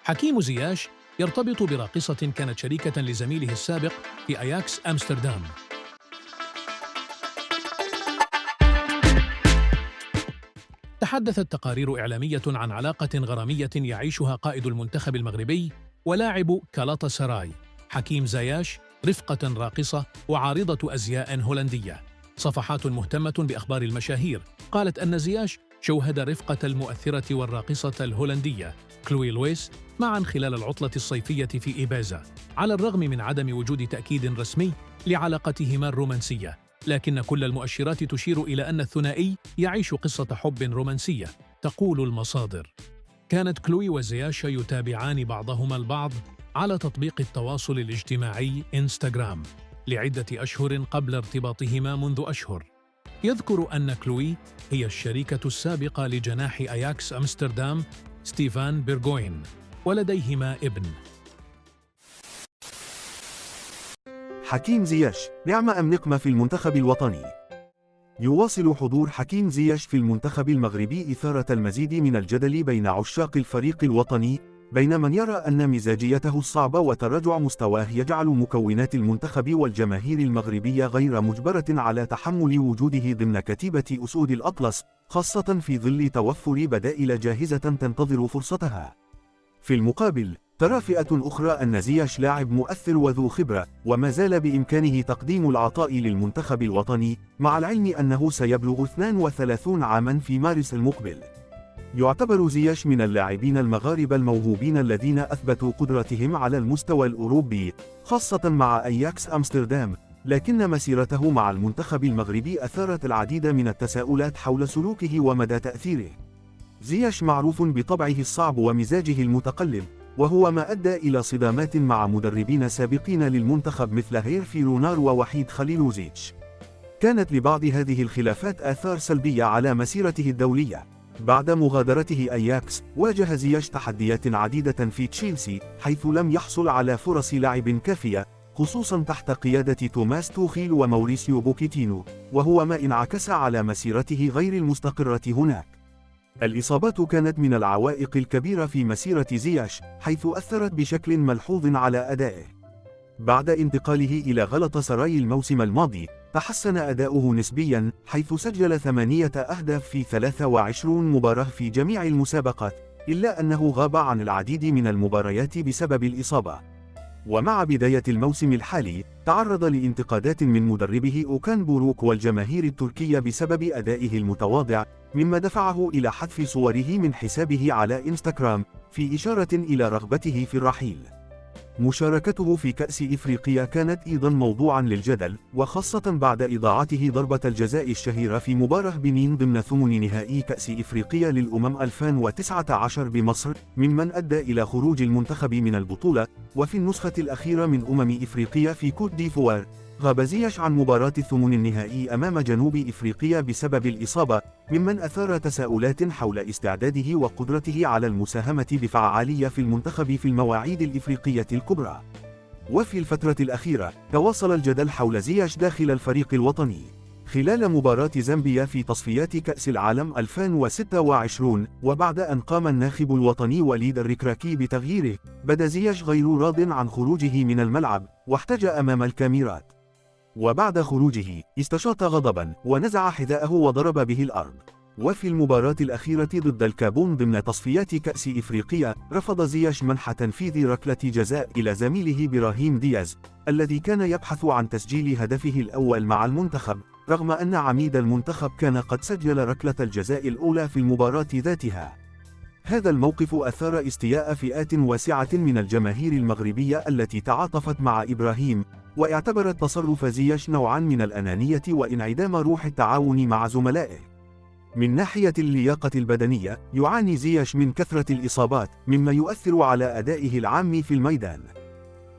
حكيم زياش يرتبط براقصة كانت شريكة لزميله السابق في أياكس أمستردام. تحدثت تقارير إعلامية عن علاقة غرامية يعيشها قائد المنتخب المغربي ولاعب كالاتا سراي حكيم زياش رفقة راقصة وعارضة أزياء هولندية. صفحات مهتمة بأخبار المشاهير قالت أن زياش شوهد رفقة المؤثرة والراقصة الهولندية كلوي لويس معا خلال العطلة الصيفية في إيبازا، على الرغم من عدم وجود تأكيد رسمي لعلاقتهما الرومانسية، لكن كل المؤشرات تشير إلى أن الثنائي يعيش قصة حب رومانسية. تقول المصادر: كانت كلوي وزياش يتابعان بعضهما البعض على تطبيق التواصل الاجتماعي إنستغرام لعدة أشهر قبل ارتباطهما منذ أشهر. يذكر أن كلوي هي الشريكة السابقة لجناح أياكس أمستردام ستيفان بيرغوين، ولديهما ابن. حكيم زياش نعمة أم نقمة في المنتخب الوطني؟ يواصل حضور حكيم زياش في المنتخب المغربي إثارة المزيد من الجدل بين عشاق الفريق الوطني، بين من يرى أن مزاجيته الصعبة وتراجع مستواه يجعل مكونات المنتخب والجماهير المغربية غير مجبرة على تحمل وجوده ضمن كتيبة أسود الأطلس، خاصة في ظل توفر بدائل جاهزة تنتظر فرصتها. في المقابل، ترى فئة أخرى أن زياش لاعب مؤثر وذو خبرة، وما زال بإمكانه تقديم العطاء للمنتخب الوطني، مع العلم أنه سيبلغ 32 عاماً في مارس المقبل. يعتبر زياش من اللاعبين المغاربة الموهوبين الذين أثبتوا قدرتهم على المستوى الأوروبي، خاصة مع أياكس أمستردام، لكن مسيرته مع المنتخب المغربي أثارت العديد من التساؤلات حول سلوكه ومدى تأثيره. زياش معروف بطبعه الصعب ومزاجه المتقلب، وهو ما أدى إلى صدامات مع مدربين سابقين للمنتخب مثل هيرفي رونار ووحيد خليلوزيتش. كانت لبعض هذه الخلافات آثار سلبية على مسيرته الدولية. بعد مغادرته أياكس، واجه زياش تحديات عديدة في تشيلسي، حيث لم يحصل على فرص لعب كافية، خصوصا تحت قيادة توماس توخيل وموريسيو بوكيتينو، وهو ما انعكس على مسيرته غير المستقرة هناك. الإصابات كانت من العوائق الكبيرة في مسيرة زياش، حيث أثرت بشكل ملحوظ على أدائه. بعد انتقاله إلى غلطة سراي الموسم الماضي، تحسن أداؤه نسبياً، حيث سجل 8 أهداف في 23 مباراة في جميع المسابقات، إلا أنه غاب عن العديد من المباريات بسبب الإصابة. ومع بداية الموسم الحالي، تعرض لانتقادات من مدربه أوكان بوروك والجماهير التركية بسبب أدائه المتواضع، مما دفعه إلى حذف صوره من حسابه على إنستغرام، في إشارة إلى رغبته في الرحيل. مشاركته في كأس إفريقيا كانت أيضا موضوعا للجدل، وخاصة بعد إضاعته ضربة الجزاء الشهيرة في مباراة بنين ضمن ثمن نهائي كأس إفريقيا للأمم 2019 بمصر، ممن أدى إلى خروج المنتخب من البطولة. وفي النسخة الأخيرة من إفريقيا في كوت ديفوار، غاب زياش عن مباراة الثمن النهائي أمام جنوب إفريقيا بسبب الإصابة، ممن أثار تساؤلات حول استعداده وقدرته على المساهمة بفعالية في المنتخب في المواعيد الإفريقية الكبرى. وفي الفترة الأخيرة، تواصل الجدل حول زياش داخل الفريق الوطني. خلال مباراة زامبيا في تصفيات كأس العالم 2026، وبعد أن قام الناخب الوطني وليد الركراكي بتغييره، بدا زياش غير راض عن خروجه من الملعب، واحتجى أمام الكاميرات. وبعد خروجه، استشاط غضبا، ونزع حذاءه وضرب به الأرض. وفي المباراة الأخيرة ضد الكابون ضمن تصفيات كأس إفريقيا، رفض زياش منح تنفيذ ركلة جزاء إلى زميله براهيم دياز، الذي كان يبحث عن تسجيل هدفه الأول مع المنتخب، رغم أن عميد المنتخب كان قد سجل ركلة الجزاء الأولى في المباراة ذاتها. هذا الموقف أثار استياء فئات واسعة من الجماهير المغربية التي تعاطفت مع إبراهيم، واعتبرت تصرف زياش نوعا من الأنانية وانعدام روح التعاون مع زملائه. من ناحية اللياقة البدنية، يعاني زياش من كثرة الإصابات، مما يؤثر على أدائه العام في الميدان.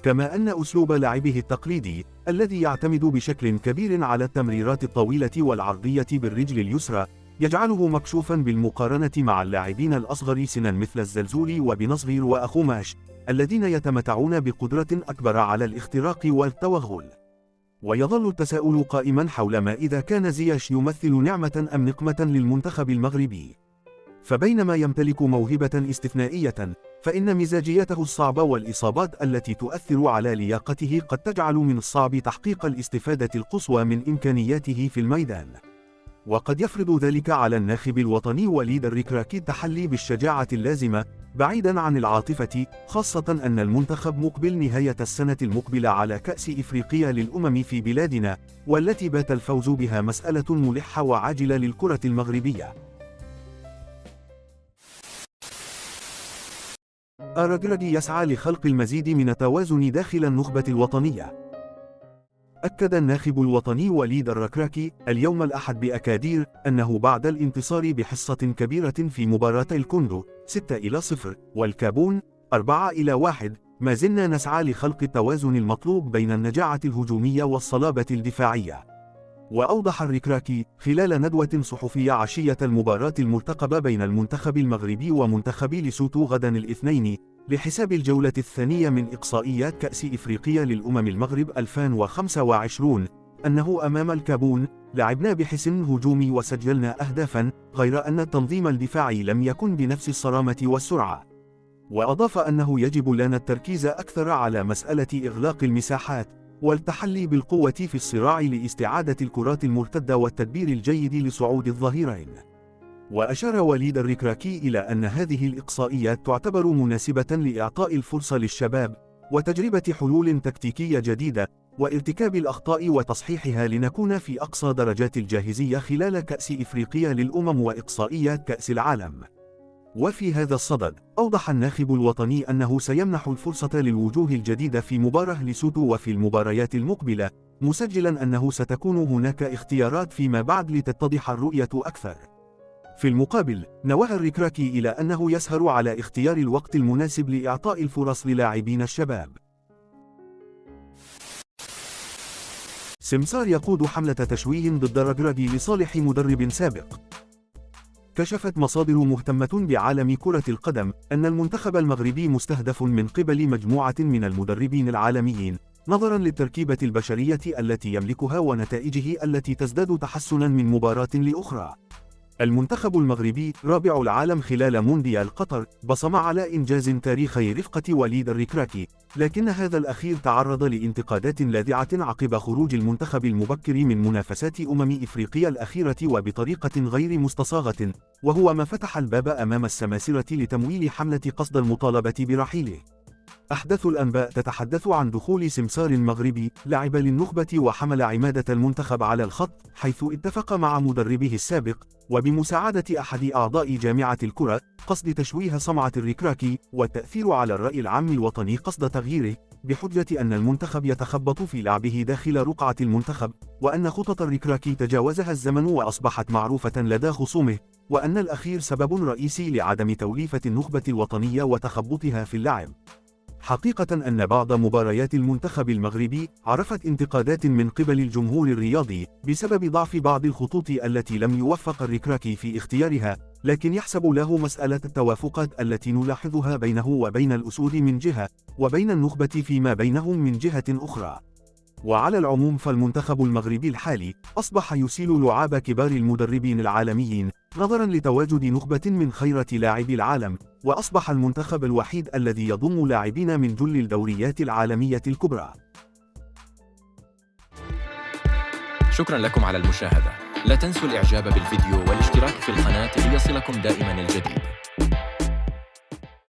كما أن أسلوب لعبه التقليدي، الذي يعتمد بشكل كبير على التمريرات الطويلة والعرضية بالرجل اليسرى، يجعله مكشوفا بالمقارنة مع اللاعبين الأصغر سنا مثل الزلزولي وبنصغير وأخوماش، الذين يتمتعون بقدرة أكبر على الاختراق والتوغل. ويظل التساؤل قائما حول ما إذا كان زياش يمثل نعمة أم نقمة للمنتخب المغربي. فبينما يمتلك موهبة استثنائية، فإن مزاجيته الصعبة والإصابات التي تؤثر على لياقته قد تجعل من الصعب تحقيق الاستفادة القصوى من إمكانياته في الميدان. وقد يفرض ذلك على الناخب الوطني وليد الركراكي التحلي بالشجاعة اللازمة بعيداً عن العاطفة، خاصة أن المنتخب مقبل نهاية السنة المقبلة على كأس إفريقيا للأمم في بلادنا، والتي بات الفوز بها مسألة ملحة وعاجلة للكرة المغربية. الركراكي يسعى لخلق المزيد من التوازن داخل النخبة الوطنية. أكد الناخب الوطني وليد الركراكي اليوم الأحد بأكادير أنه بعد الانتصار بحصة كبيرة في مباراة الكونغو 6-0 والكابون 4-1 ما زلنا نسعى لخلق التوازن المطلوب بين النجاعة الهجومية والصلابة الدفاعية. وأوضح الركراكي خلال ندوة صحفية عشية المباراة المرتقبة بين المنتخب المغربي ومنتخب ليسوتو غدا الاثنين لحساب الجولة الثانية من إقصائيات كأس إفريقيا للأمم المغرب 2025 أنه أمام الكابون لعبنا بحسن هجومي وسجلنا أهدافا، غير أن التنظيم الدفاعي لم يكن بنفس الصرامة والسرعة. وأضاف أنه يجب لنا التركيز أكثر على مسألة إغلاق المساحات والتحلي بالقوة في الصراع لاستعادة الكرات المرتدة والتدبير الجيد لصعود الظهيرين. وأشار وليد الركراكي إلى أن هذه الإقصائيات تعتبر مناسبة لإعطاء الفرصة للشباب وتجربة حلول تكتيكية جديدة وارتكاب الأخطاء وتصحيحها لنكون في أقصى درجات الجاهزية خلال كأس إفريقيا للأمم وإقصائيات كأس العالم. وفي هذا الصدد أوضح الناخب الوطني أنه سيمنح الفرصة للوجوه الجديدة في مباراة ليسوتو وفي المباريات المقبلة، مسجلا أنه ستكون هناك اختيارات فيما بعد لتتضح الرؤية أكثر. في المقابل نوه الركراكي إلى أنه يسهر على اختيار الوقت المناسب لإعطاء الفرص للاعبين الشباب. سمسار يقود حملة تشويه ضد الركراكي لصالح مدرب سابق. كشفت مصادر مهتمة بعالم كرة القدم أن المنتخب المغربي مستهدف من قبل مجموعة من المدربين العالميين، نظرا للتركيبة البشرية التي يملكها ونتائجه التي تزداد تحسنا من مباراة لأخرى. المنتخب المغربي رابع العالم خلال مونديال قطر بصم على إنجاز تاريخي رفقة وليد الركراكي، لكن هذا الأخير تعرض لانتقادات لاذعة عقب خروج المنتخب المبكر من منافسات إفريقيا الأخيرة وبطريقة غير مستصاغة، وهو ما فتح الباب أمام السماسرة لتمويل حملة قصد المطالبة برحيله. أحدث الأنباء تتحدث عن دخول سمسار مغربي لعب للنخبة وحمل عمادة المنتخب على الخط، حيث اتفق مع مدربه السابق وبمساعدة أحد أعضاء جامعة الكرة قصد تشويه سمعة الركراكي والتأثير على الرأي العام الوطني قصد تغييره، بحجة أن المنتخب يتخبط في لعبه داخل رقعة المنتخب، وأن خطط الركراكي تجاوزها الزمن وأصبحت معروفة لدى خصومه، وأن الأخير سبب رئيسي لعدم توليفة النخبة الوطنية وتخبطها في اللعب. حقيقة أن بعض مباريات المنتخب المغربي عرفت انتقادات من قبل الجمهور الرياضي بسبب ضعف بعض الخطوط التي لم يوفق الركراكي في اختيارها، لكن يحسب له مسألة التوافقات التي نلاحظها بينه وبين الأسود من جهة، وبين النخبة فيما بينهم من جهة أخرى. وعلى العموم فالمنتخب المغربي الحالي أصبح يسيل لعاب كبار المدربين العالميين، نظرا لتواجد نخبة من خيرة لاعبي العالم، وأصبح المنتخب الوحيد الذي يضم لاعبين من جل الدوريات العالمية الكبرى. شكرا لكم على المشاهدة، لا تنسوا الإعجاب بالفيديو والاشتراك في القناة ليصلكم دائما الجديد.